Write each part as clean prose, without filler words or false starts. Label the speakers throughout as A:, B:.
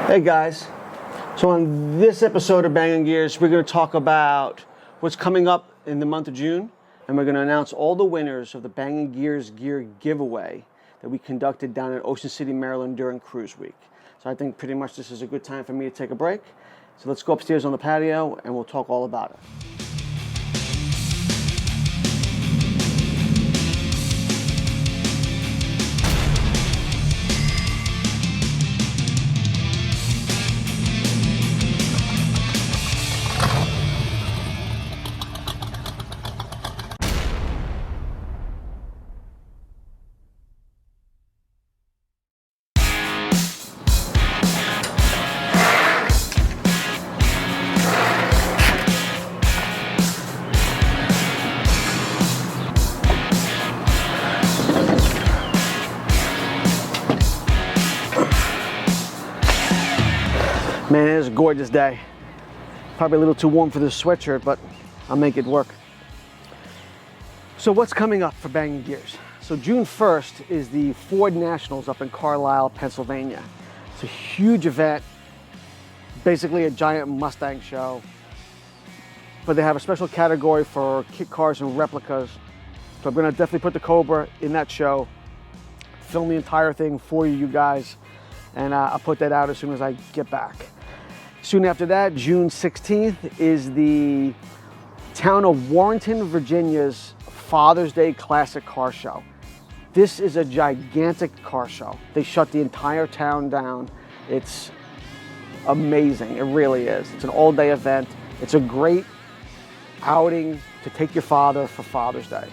A: Hey guys, so on this episode of Bangin Gears, we're going to talk about what's coming up in the month of June, and we're going to announce all the winners of the Bangin Gears Gear Giveaway that we conducted down in Ocean City, Maryland during Cruise Week. So I think pretty much this is a good time for me to take a break. So let's go upstairs on the patio and we'll talk all about it. Man, it is a gorgeous day. Probably a little too warm for this sweatshirt, but I'll make it work. So what's coming up for Bangin Gears? So June 1st is the Ford Nationals up in Carlisle, Pennsylvania. It's a huge event, basically a giant Mustang show, but they have a special category for kit cars and replicas. So I'm gonna definitely put the Cobra in that show, film the entire thing for you guys, and I'll put that out as soon as I get back. Soon after that, June 16th, is the town of Warrenton, Virginia's Father's Day Classic Car Show. This is a gigantic car show. They shut the entire town down. It's amazing, it really is. It's an all-day event. It's a great outing to take your father for Father's Day.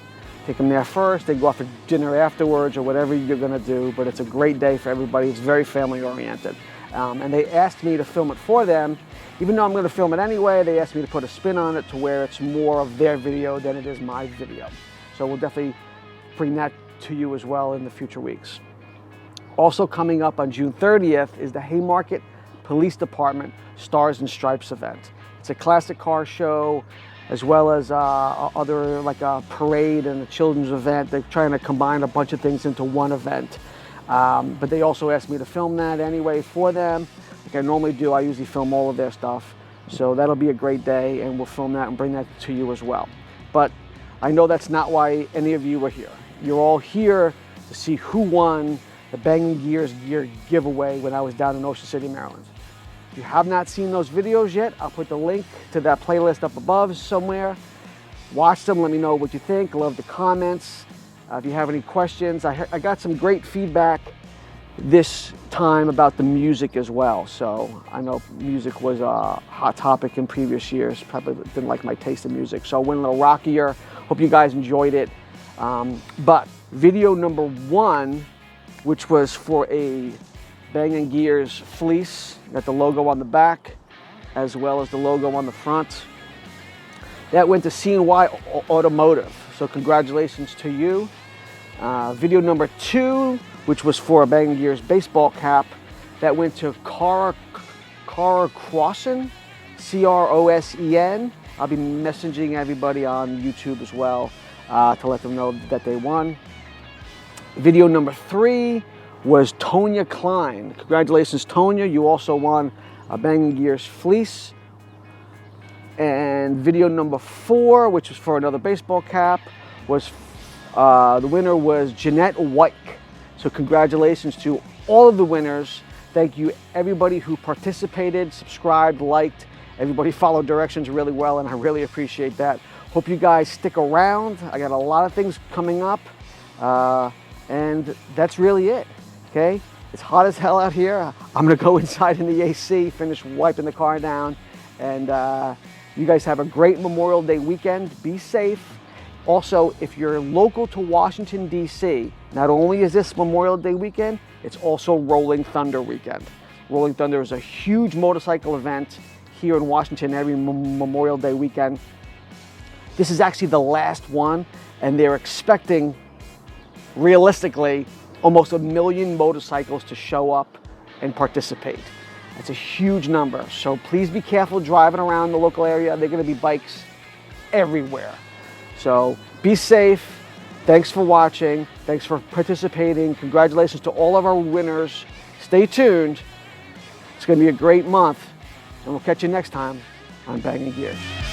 A: Take him there first, they go out for dinner afterwards or whatever you're gonna do, but it's a great day for everybody. It's very family oriented. And they asked me to film it for them. Even though I'm gonna film it anyway, they asked me to put a spin on it to where it's more of their video than it is my video. So we'll definitely bring that to you as well in the future weeks. Also coming up on June 30th is the Haymarket Police Department Stars and Stripes event. It's a classic car show, as well as other, like a parade and a children's event. They're trying to combine a bunch of things into one event. But they also asked me to film that anyway for them. Like I normally do, I usually film all of their stuff. So that'll be a great day, and we'll film that and bring that to you as well. But I know that's not why any of you are here. You're all here to see who won the Bangin Gears Gear Giveaway when I was down in Ocean City, Maryland. If you have not seen those videos yet, I'll put the link to that playlist up above somewhere. Watch them, let me know what you think. Love the comments. If you have any questions, I got some great feedback this time about the music as well. So I know music was a hot topic in previous years. Probably didn't like my taste in music. So I went a little rockier. Hope you guys enjoyed it. But video number 1, which was for a Bangin Gears fleece, got the logo on the back as well as the logo on the front. That went to C&Y Automotive, so congratulations to you. Video number 2, which was for a Bangin Gears baseball cap, that went to Karla Crosen, C-R-O-S-E-N. I'll be messaging everybody on YouTube as well to let them know that they won. Video number 3 was Tonna Cline. Congratulations, Tonna. You also won a Bangin Gears fleece. And video number 4, which was for another baseball cap, was the winner was Janette, Wike. So congratulations to all of the winners. Thank you everybody who participated, subscribed, liked. Everybody followed directions really well, and I really appreciate that. Hope you guys stick around. I got a lot of things coming up, and that's really it. Okay, it's hot as hell out here. I'm gonna go inside in the AC, finish wiping the car down, and you guys have a great Memorial Day weekend. Be safe. Also, if you're local to Washington, D.C., not only is this Memorial Day weekend, it's also Rolling Thunder weekend. Rolling Thunder is a huge motorcycle event here in Washington every Memorial Day weekend. This is actually the last one, and they're expecting, realistically, almost 1 million motorcycles to show up and participate. That's a huge number, so please be careful driving around the local area. There are going to be bikes everywhere. So be safe. Thanks for watching. Thanks for participating. Congratulations to all of our winners. Stay tuned. It's going to be a great month, and we'll catch you next time on Bangin Gears.